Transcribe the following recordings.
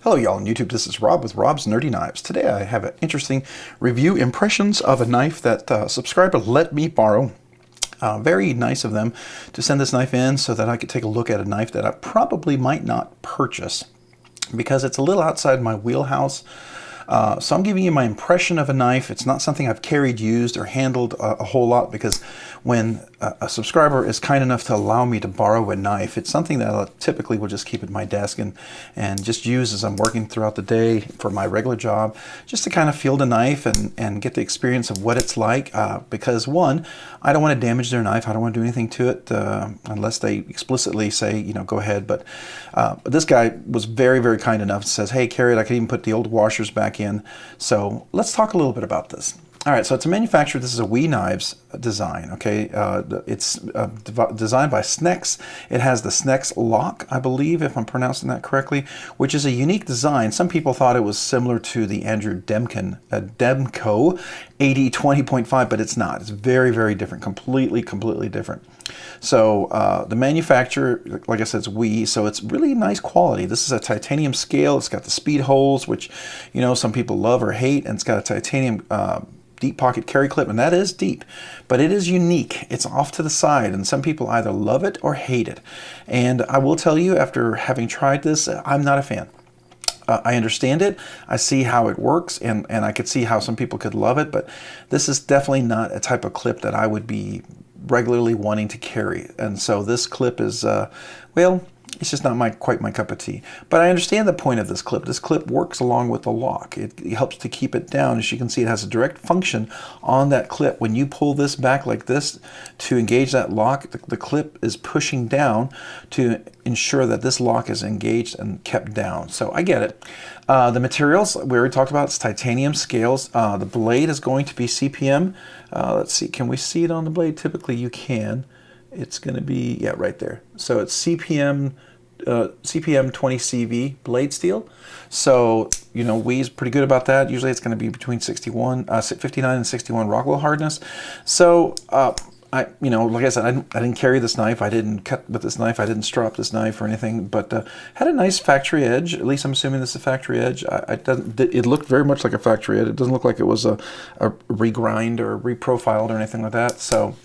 Hello y'all on YouTube, this is Rob with Rob's Nerdy Knives. Today I have an interesting review impressions of a knife that a subscriber let me borrow. Very nice of them to send this knife in so that I could take a look at a knife that I probably might not purchase because it's a little outside my wheelhouse. So I'm giving you my impression of a knife. It's not something I've carried, used, or handled a whole lot because when a subscriber is kind enough to allow me to borrow a knife, it's something that I typically will just keep at my desk and just use as I'm working throughout the day for my regular job, just to kind of feel the knife and get the experience of what it's like. Because one, I don't want to damage their knife. I don't want to do anything to it unless they explicitly say, you know, go ahead. But this guy was very, very kind enough. Says, hey, carry it. I can even put the old washers back in. So let's talk a little bit about this. All right, so it's a manufacturer. This is a WE Knives design, okay? It's designed by SNECX. It has the SNECX lock, I believe, if I'm pronouncing that correctly, which is a unique design. Some people thought it was similar to the Andrew Demko 80-20.5, but it's not. It's very, very different, completely different. So the manufacturer, like I said, is WE, so it's really nice quality. This is a titanium scale. It's got the speed holes, which, you know, some people love or hate, and it's got a titanium deep pocket carry clip, and that is deep, but it is unique. It's off to the side, and some people either love it or hate it. And I will tell you, after having tried this, I'm not a fan. I understand it, I see how it works, and I could see how some people could love it, but this is definitely not a type of clip that I would be regularly wanting to carry. And so this clip is, well, it's just not quite my cup of tea. But I understand the point of this clip. This clip works along with the lock. It helps to keep it down. As you can see, it has a direct function on that clip. When you pull this back like this to engage that lock, the clip is pushing down to ensure that this lock is engaged and kept down. So I get it. The materials, we already talked about, it's titanium scales. The blade is going to be CPM. Let's see, can we see it on the blade? Typically you can. It's going to be, yeah, right there. So it's CPM 20 CV blade steel. So, you know, WE's pretty good about that. Usually it's going to be between 59 and 61 Rockwell hardness. So, you know, like I said, I didn't carry this knife. I didn't cut with this knife. I didn't strop this knife or anything, but had a nice factory edge. At least I'm assuming this is a factory edge. It looked very much like a factory edge. It doesn't look like it was a regrind or reprofiled or anything like that. So,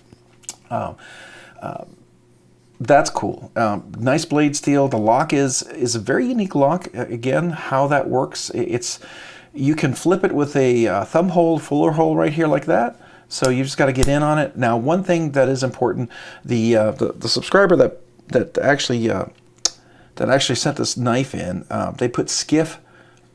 that's cool. Nice blade steel. The lock is a very unique lock. Again, how that works, you can flip it with a thumb hold, fuller hole right here like that. So you just got to get in on it. Now, one thing that is important, the subscriber that actually sent this knife in, they put skiff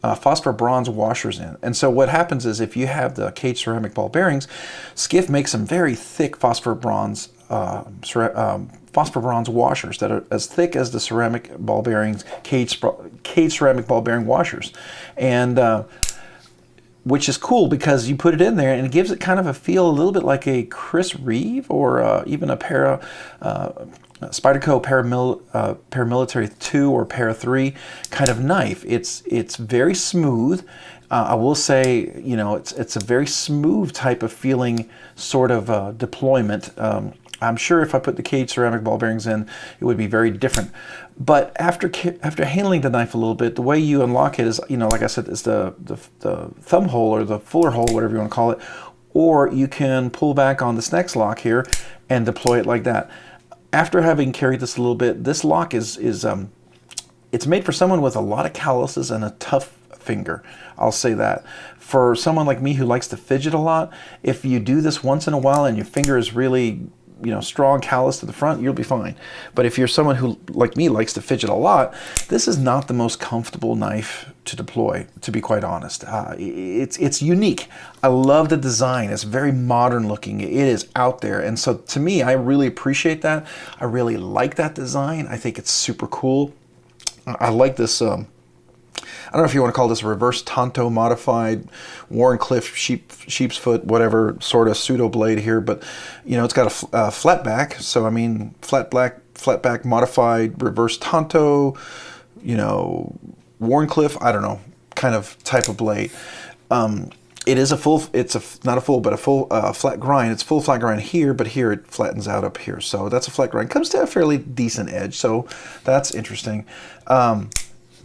phosphor bronze washers in. And so what happens is, if you have the cage ceramic ball bearings, Skiff makes some very thick phosphor bronze washers that are as thick as the ceramic ball bearings, cage ceramic ball bearing washers. And which is cool because you put it in there and it gives it kind of a feel a little bit like a Chris Reeve or even a Spyderco Paramilitary 2 or Para 3 kind of knife. It's very smooth. I will say, you know, it's a very smooth type of feeling sort of deployment. I'm sure if I put the cage ceramic ball bearings in, it would be very different. But after handling the knife a little bit, the way you unlock it is, you know, like I said, is the thumb hole or the fuller hole, whatever you want to call it, or you can pull back on the SNECX lock here and deploy it like that. After having carried this a little bit, this lock is it's made for someone with a lot of calluses and a tough finger. I'll say that. For someone like me who likes to fidget a lot, if you do this once in a while and your finger is really, you know, strong callus to the front, you'll be fine. But if you're someone who, like me, likes to fidget a lot, this is not the most comfortable knife to deploy, to be quite honest. It's unique. I love the design. It's very modern looking. It is out there. And so to me, I really appreciate that. I really like that design. I think it's super cool. I like this, I don't know if you want to call this a reverse Tonto modified Warncliffe sheep's foot, whatever sort of pseudo blade here, but you know, it's got a flat back. So I mean, flat back modified reverse Tonto, you know, Warncliffe, I don't know, kind of type of blade. It is a full, not a full, but a full flat grind. It's full flat grind here, but here it flattens out up here. So that's a flat grind. Comes to a fairly decent edge, so that's interesting.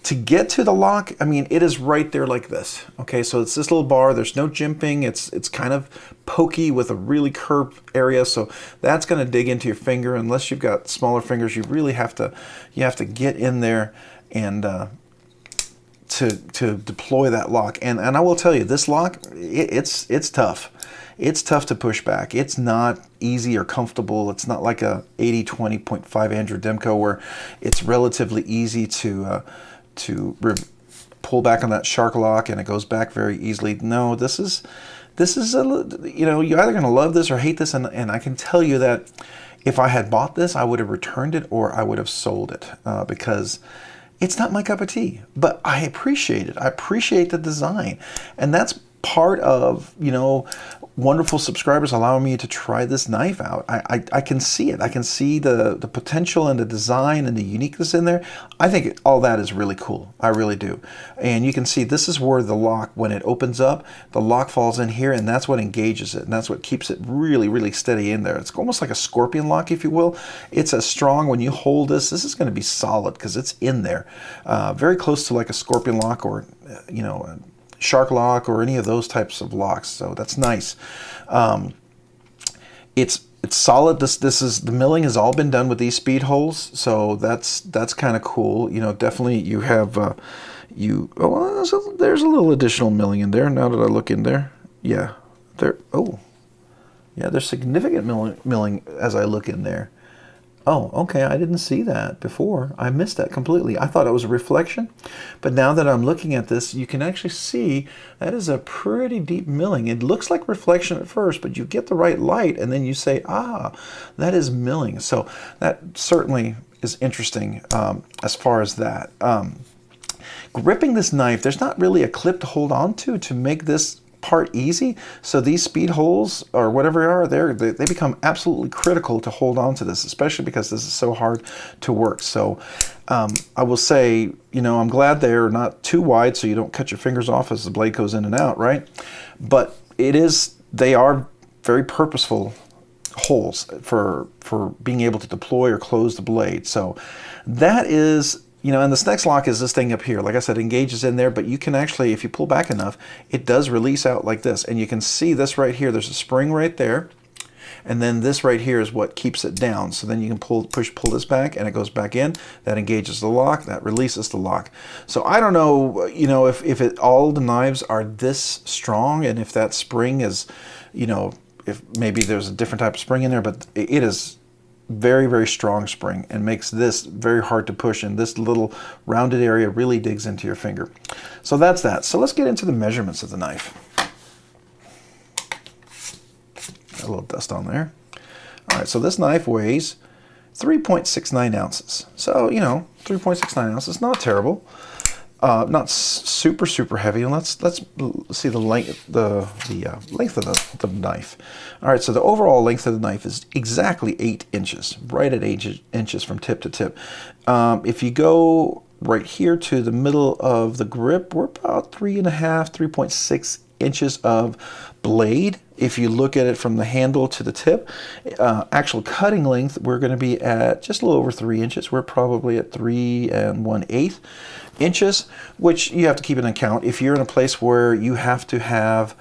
To get to the lock, I mean, it is right there like this. Okay, so it's this little bar. There's no jimping. It's kind of pokey with a really curved area, so that's going to dig into your finger. Unless you've got smaller fingers, you really have to get in there and to deploy that lock. And I will tell you, this lock, it's tough. It's tough to push back. It's not easy or comfortable. It's not like a 80-20.5 Andrew Demko where it's relatively easy to pull back on that shark lock and it goes back very easily. No, this is you're either going to love this or hate this, and I can tell you that if I had bought this, I would have returned it or I would have sold it because it's not my cup of tea. But I appreciate it. I appreciate the design, and that's part of, wonderful subscribers allowing me to try this knife out. I can see it. I can see the potential and the design and the uniqueness in there. I think all that is really cool. I really do. And you can see this is where the lock, when it opens up, the lock falls in here, and that's what engages it, and that's what keeps it really, really steady in there. It's almost like a scorpion lock, if you will. It's as strong when you hold this. This is going to be solid because it's in there. Very close to like a scorpion lock or, a shark lock or any of those types of locks, so that's nice. It's solid. This is, the milling has all been done with these speed holes, so that's kind of cool. Definitely you have there's a little additional milling in there. Now that I look in there, yeah, there's significant milling as I look in there. Oh, okay, I didn't see that before. I missed that completely. I thought it was a reflection, but now that I'm looking at this, you can actually see that is a pretty deep milling. It looks like reflection at first, but you get the right light, and then you say, that is milling. So that certainly is interesting as far as that. Gripping this knife, there's not really a clip to hold on to make this part easy, so these speed holes or whatever they are, they become absolutely critical to hold on to this, especially because this is so hard to work. So I will say, I'm glad they're not too wide so you don't cut your fingers off as the blade goes in and out, right? But they are very purposeful holes for being able to deploy or close the blade. So that is, and the SNECX lock is this thing up here. Like I said, engages in there, but you can actually, if you pull back enough, it does release out like this. And you can see this right here. There's a spring right there. And then this right here is what keeps it down. So then you can pull this back and it goes back in. That engages the lock. That releases the lock. So I don't know, if all the knives are this strong and if that spring is, if maybe there's a different type of spring in there, but it is very, very strong spring and makes this very hard to push, and this little rounded area really digs into your finger. So that's that. So let's get into the measurements of the knife. Got a little dust on there. All right, so this knife weighs 3.69 ounces. So, 3.69 ounces, not terrible. Not super heavy. And let's see the length length of the knife. All right, so the overall length of the knife is exactly 8 inches, right at 8 inches from tip to tip. If you go right here to the middle of the grip, we're about 3.6 inches of blade. If you look at it from the handle to the tip, actual cutting length, we're going to be at just a little over 3 inches. We're probably at 3 1/8 inches, which you have to keep in account. If you're in a place where you have to have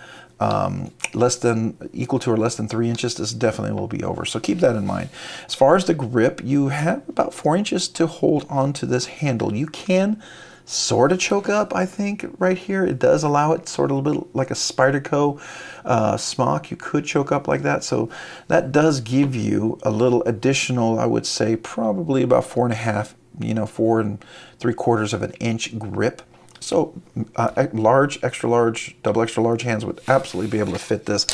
equal to or less than 3 inches, this definitely will be over. So keep that in mind. As far as the grip, you have about 4 inches to hold on to this handle. You can sort of choke up, I think, right here. It does allow it sort of a little bit like a Spyderco smock. You could choke up like that. So that does give you a little additional, I would say, probably about 4.5, 4 3/4 of an inch grip. So large, extra large, double extra large hands would absolutely be able to fit this.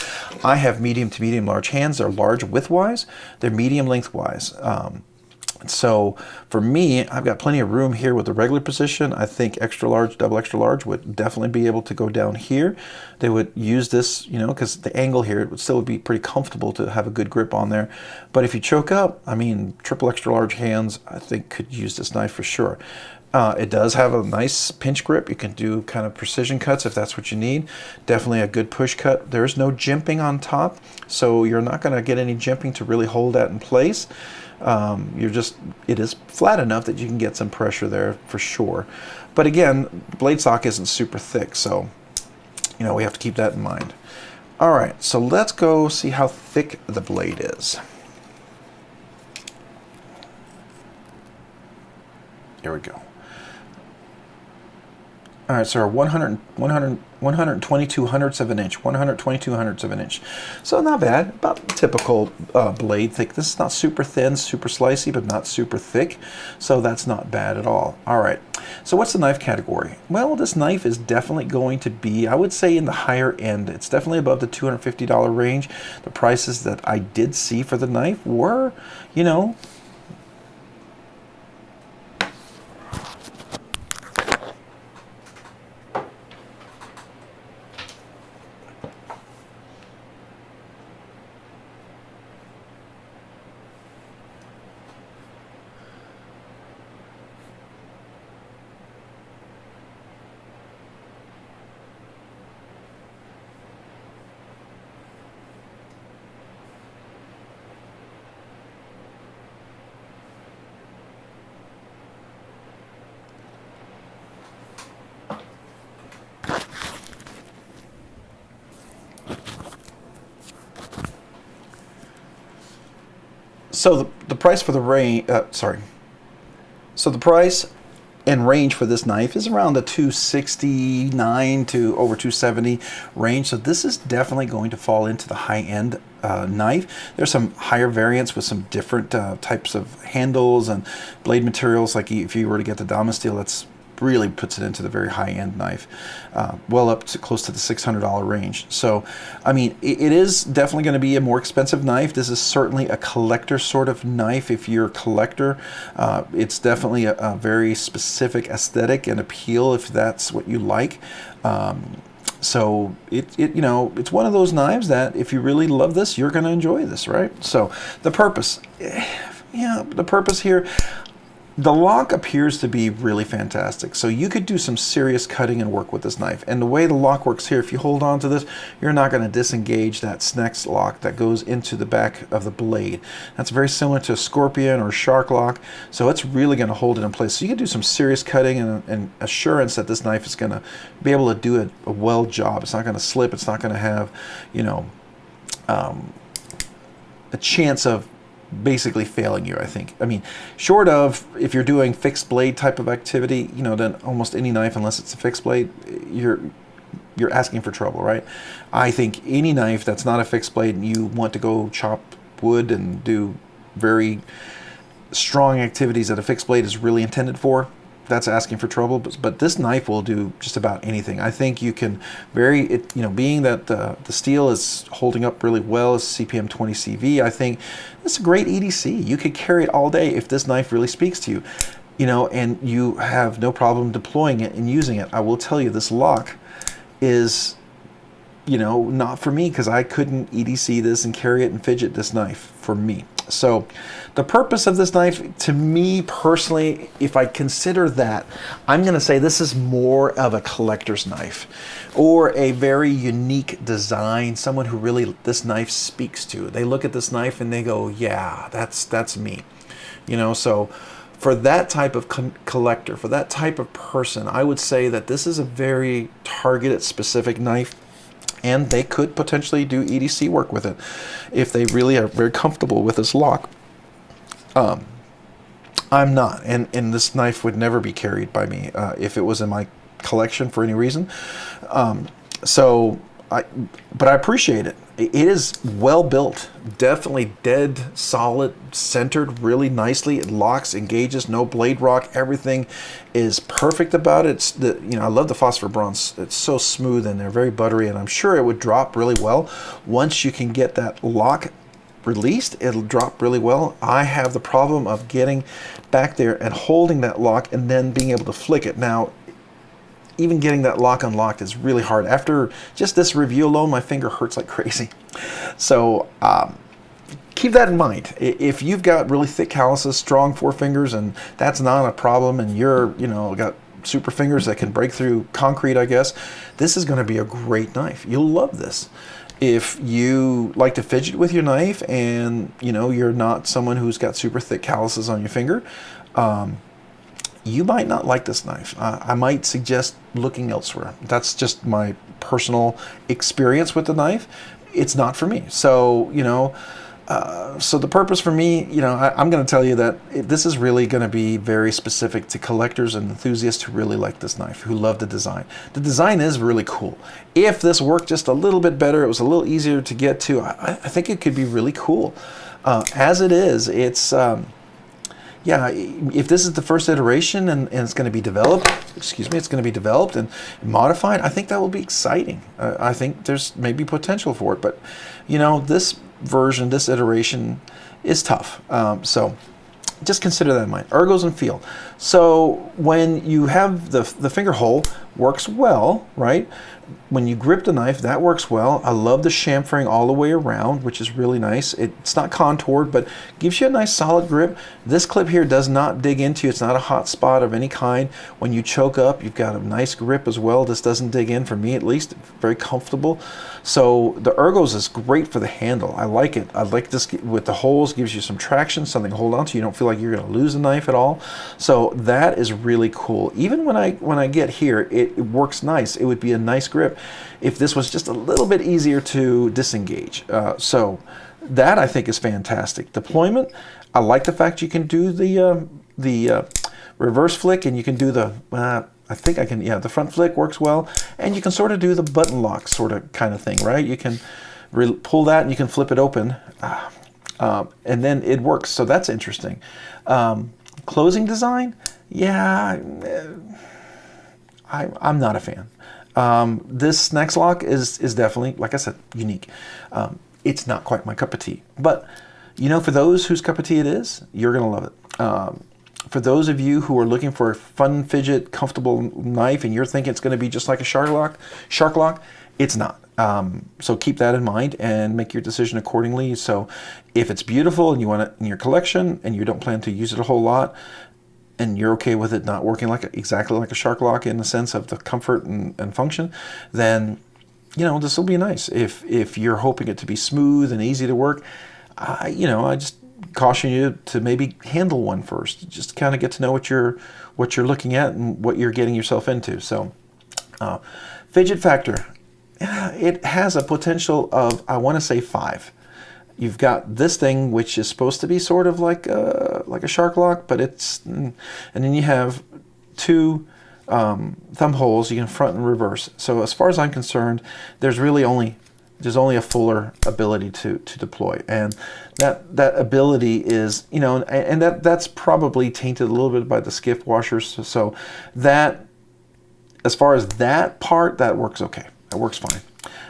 I have medium to medium large hands. They're large width-wise. They're medium length-wise. So for me, I've got plenty of room here with the regular position. I think extra large, double extra large would definitely be able to go down here. They would use this, because the angle here, it would still be pretty comfortable to have a good grip on there. But if you choke up, triple extra large hands, I think could use this knife for sure. It does have a nice pinch grip. You can do kind of precision cuts if that's what you need. Definitely a good push cut. There's no jimping on top, so you're not going to get any jimping to really hold that in place. It is flat enough that you can get some pressure there for sure. But again, the blade stock isn't super thick, so you know, we have to keep that in mind. All right, so let's go see how thick the blade is. Here we go. All right, so our 122 hundredths of an inch, 122 hundredths of an inch. So not bad, about typical blade thickness. Not super thin, super slicey, but not super thick. So that's not bad at all. All right, so what's the knife category? Well, this knife is definitely going to be, I would say, in the higher end. It's definitely above the $250 range. The prices that I did see for the knife were, you know, so the price for the range, so the price and range for this knife is around the 269 to over 270 range. So this is definitely going to fall into the high-end knife. There's some higher variants with some different types of handles and blade materials. Like if you were to get the Damascene steel, that's really puts it into the very high-end knife, well up to close to the $600 range. So, I mean, it is definitely going to be a more expensive knife. This is certainly a collector sort of knife. If you're a collector, it's definitely a very specific aesthetic and appeal if that's what you like. So you know, it's one of those knives that if you really love this, you're going to enjoy this, right? So the purpose, yeah, the purpose here. The lock appears to be really fantastic. So you could do some serious cutting and work with this knife. And the way the lock works here, if you hold on to this, you're not going to disengage that SNECX lock that goes into the back of the blade. That's very similar to a scorpion or shark lock. So it's really going to hold it in place. So you can do some serious cutting and assurance that this knife is going to be able to do a well job. It's not going to slip. It's not going to have, you know, a chance of basically failing you, I think. I mean, short of if you're doing fixed blade type of activity, you know, then almost any knife, unless it's a fixed blade, you're asking for trouble, right? I think any knife that's not a fixed blade and you want to go chop wood and do very strong activities that a fixed blade is really intended for, that's asking for trouble. But this knife will do just about anything. I think you can you know, being that the steel is holding up really well, it's CPM 20 CV, I think it's a great EDC. You could carry it all day if this knife really speaks to you, you know, and you have no problem deploying it and using it. I will tell you, this lock is, you know, not for me, because I couldn't EDC this and carry it and fidget this knife for me. So the purpose of this knife, to me personally, if I consider that, I'm going to say this is more of a collector's knife or a very unique design, someone who really this knife speaks to. They look at this knife and they go, yeah, that's me. You know, so for that type of collector, for that type of person, I would say that this is a very targeted, specific knife. And they could potentially do EDC work with it if they really are very comfortable with this lock. I'm not, and this knife would never be carried by me if it was in my collection for any reason. But I appreciate it. It is well built, definitely dead solid, centered really nicely. It locks, engages, no blade rock. Everything is perfect about it. You know, I love the phosphor bronze. It's so smooth and they're very buttery, and I'm sure it would drop really well once you can get that lock released. It'll drop really well. I have the problem of getting back there and holding that lock and then being able to flick it. Now, even getting that lock unlocked is really hard. After just this review alone, my finger hurts like crazy. So keep that in mind. If you've got really thick calluses, strong forefingers, and that's not a problem, and you're, you know, got super fingers that can break through concrete, I guess, this is going to be a great knife. You'll love this. If you like to fidget with your knife and, you know, you're not someone who's got super thick calluses on your finger, you might not like this knife. I might suggest looking elsewhere. That's just my personal experience with the knife. It's not for me. So, so the purpose for me, I'm going to tell you that this is really going to be very specific to collectors and enthusiasts who really like this knife, who love the design. The design is really cool. If this worked just a little bit better, it was a little easier to get to, I think it could be really cool. As it is, it's... yeah, if this is the first iteration and it's going to be developed, it's going to be developed and modified, I think that will be exciting. I think there's maybe potential for it, but this version, this iteration is tough. So just consider that in mind. Ergos and Feel. So when you have the finger hole, works well, right? When you grip the knife, that works well. I love the chamfering all the way around, which is really nice. It's not contoured, but gives you a nice solid grip. This clip here does not dig into you. It's not a hot spot of any kind. When you choke up, you've got a nice grip as well. This doesn't dig in, for me at least. Very comfortable. So the Ergos is great for the handle. I like it. I like this with the holes. Gives you some traction, something to hold on to. You don't feel like you're going to lose the knife at all. So that is really cool. Even when I get here, it works nice. It would be a nice grip if this was just a little bit easier to disengage. So that I think is fantastic. Deployment, I like the fact you can do the reverse flick, and you can do the I think I can, yeah, the front flick works well, and you can sort of do the button lock sort of kind of thing, right? You can pull that and you can flip it open, and then it works. So that's interesting. Closing design, yeah, I'm not a fan. This SNECX lock is definitely, like I said, unique. It's not quite my cup of tea, but for those whose cup of tea it is, you're gonna love it. For those of you who are looking for a fun, fidget, comfortable knife, and you're thinking it's going to be just like a shark lock, it's not. So keep that in mind and make your decision accordingly. So if it's beautiful and you want it in your collection and you don't plan to use it a whole lot, and you're okay with it not working exactly like a shark lock in the sense of the comfort and function, then this will be nice. If you're hoping it to be smooth and easy to work, I just caution you to maybe handle one first. Just kind of get to know what you're looking at and what you're getting yourself into. So fidget factor, it has a potential of, I want to say 5. You've got this thing which is supposed to be sort of like a shark lock, but and then you have 2 thumb holes. You can front and reverse. So as far as I'm concerned, there's only a fuller ability to deploy, and that ability is, and that's probably tainted a little bit by the skiff washers. So that, as far as that part, that works okay. That works fine.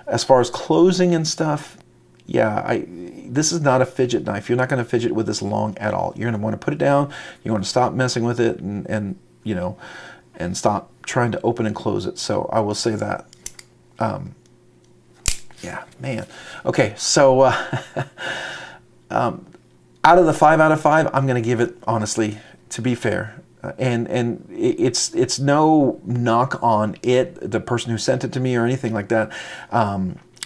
As far as closing and stuff, yeah, this is not a fidget knife. You're not going to fidget with this long at all. You're going to want to put it down. You want to stop messing with it, and stop trying to open and close it. So I will say that. Yeah, man. Okay, so out of the 5 out of 5, I'm going to give it, honestly, to be fair, and it's no knock on the person who sent it to me or anything like that.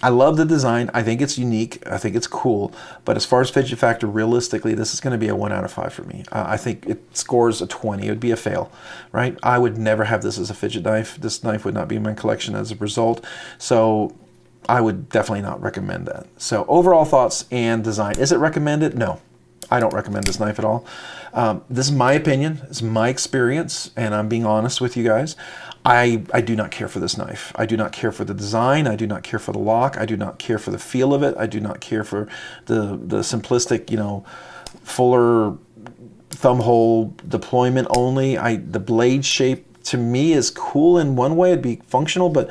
I love the design. I think it's unique. I think it's cool. But as far as fidget factor, realistically, this is going to be a 1 out of 5 for me. I think it scores a 20. It would be a fail, right? I would never have this as a fidget knife. This knife would not be in my collection as a result. So I would definitely not recommend that. So overall thoughts and design. Is it recommended? No, I don't recommend this knife at all. This is my opinion. It's my experience, and I'm being honest with you guys. I do not care for this knife. I do not care for the design. I do not care for the lock. I do not care for the feel of it. I do not care for the simplistic, fuller thumb hole deployment only. The blade shape to me is cool in one way. It'd be functional, but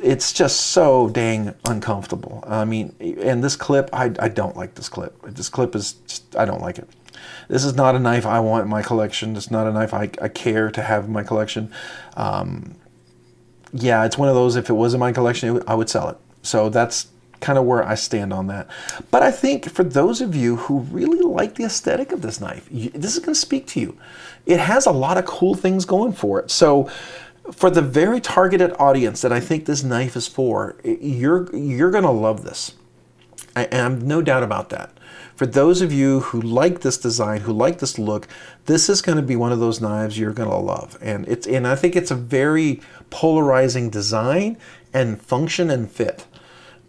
it's just so dang uncomfortable. I mean, and this clip, I don't like this clip. This clip is just, I don't like it. This is not a knife I want in my collection. It's not a knife I care to have in my collection. Yeah, it's one of those, if it was in my collection, I would sell it. So that's kind of where I stand on that. But I think for those of you who really like the aesthetic of this knife, this is going to speak to you. It has a lot of cool things going for it. So for the very targeted audience that I think this knife is for, you're going to love this. And I'm no doubt about that. For those of you who like this design, who like this look, this is going to be one of those knives you're going to love. And I think it's a very polarizing design and function and fit,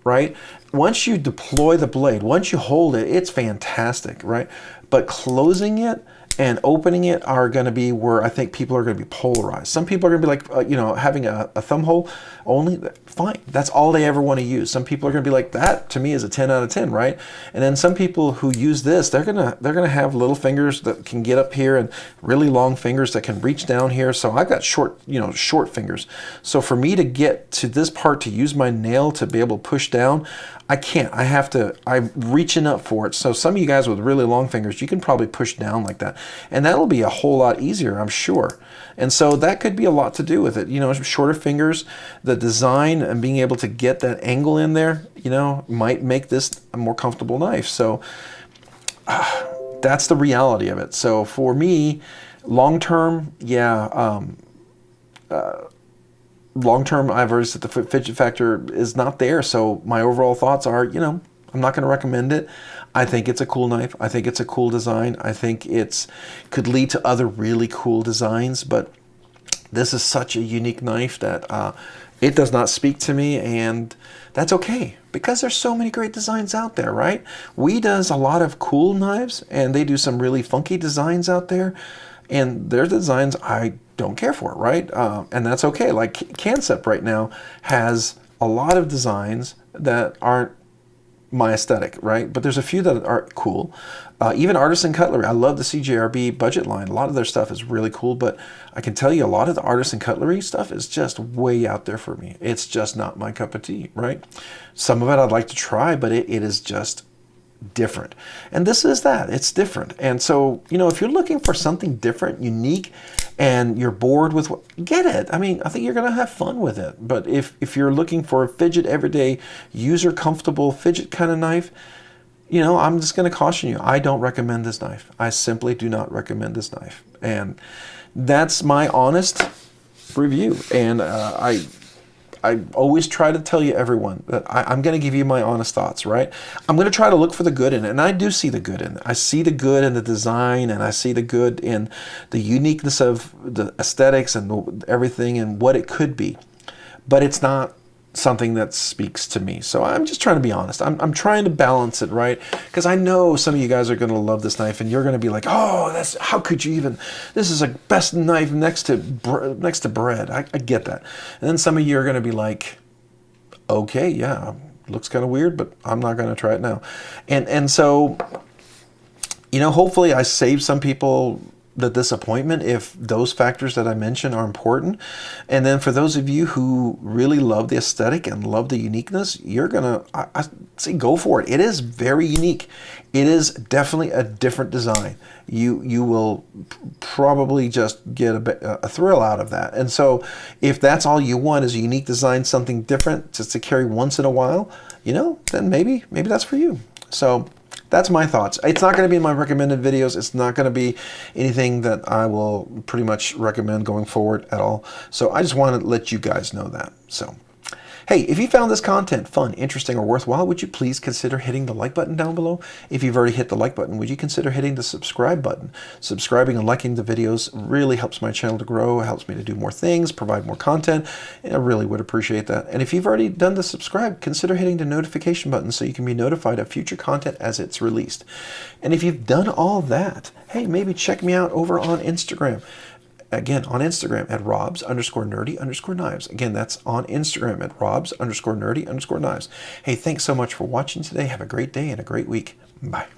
right? Once you deploy the blade, once you hold it, it's fantastic, right? But closing it and opening it are going to be where I think people are going to be polarized. Some people are going to be like, you know, having a thumb hole only, fine. That's all they ever want to use. Some people are going to be like, that to me is a 10 out of 10, right? And then some people who use this, they're going to have little fingers that can get up here and really long fingers that can reach down here. So I've got short, you know, short fingers. So for me to get to this part to use my nail to be able to push down, I can't. I'm reaching up for it. So some of you guys with really long fingers, you can probably push down like that. And that'll be a whole lot easier, I'm sure. And so that could be a lot to do with it. You know, shorter fingers, the design and being able to get that angle in there, you know, might make this a more comfortable knife. So that's the reality of it. So for me, long term, yeah, long term, I've already said the fidget factor is not there. So my overall thoughts are, you know, I'm not going to recommend it. I think it's a cool knife. I think it's a cool design. I think it's could lead to other really cool designs, but this is such a unique knife that it does not speak to me, and that's okay because there's so many great designs out there, right? We does a lot of cool knives, and they do some really funky designs out there, and their designs I don't care for, right? And that's okay. Like Concept right now has a lot of designs that aren't my aesthetic, right? But there's a few that are cool. Even Artisan Cutlery, I love the CJRB budget line. A lot of their stuff is really cool, but I can tell you a lot of the Artisan Cutlery stuff is just way out there for me. It's just not my cup of tea, right? Some of it I'd like to try, but it is just different. And this is that. It's different. And so, you know, if you're looking for something different, unique, and you're bored with what, get it. I mean, I think you're going to have fun with it. But if you're looking for a fidget, everyday, user comfortable fidget kind of knife, you know, I'm just going to caution you. I don't recommend this knife. I simply do not recommend this knife. And that's my honest review. And I always try to tell you, everyone, that I'm going to give you my honest thoughts, right? I'm going to try to look for the good in it, and I do see the good in it. I see the good in the design, and I see the good in the uniqueness of the aesthetics and everything and what it could be. But it's not something that speaks to me. So I'm just trying to be honest. I'm trying to balance it, right? Because I know some of you guys are going to love this knife, and you're going to be like, oh, that's, how could you even, this is a best knife next to bread. I get that. And then some of you are going to be like, okay, yeah, looks kind of weird, but I'm not going to try it now. And so, you know, hopefully I saved some people the disappointment if those factors that I mentioned are important. And then for those of you who really love the aesthetic and love the uniqueness, you're gonna, I say go for it. It is very unique. It is definitely a different design. You will probably just get a thrill out of that. And so if that's all you want is a unique design, something different just to carry once in a while, you know, then maybe that's for you. So that's my thoughts. It's not going to be in my recommended videos. It's not going to be anything that I will pretty much recommend going forward at all. So I just want to let you guys know that. So, hey, if you found this content fun, interesting, or worthwhile, would you please consider hitting the like button down below? If you've already hit the like button, would you consider hitting the subscribe button? Subscribing and liking the videos really helps my channel to grow, helps me to do more things, provide more content, and I really would appreciate that. And if you've already done the subscribe, consider hitting the notification button so you can be notified of future content as it's released. And if you've done all that, hey, maybe check me out over on Instagram. Again, on Instagram at robs_nerdy_knives. Again, that's on Instagram at robs_nerdy_knives. Hey, thanks so much for watching today. Have a great day and a great week. Bye.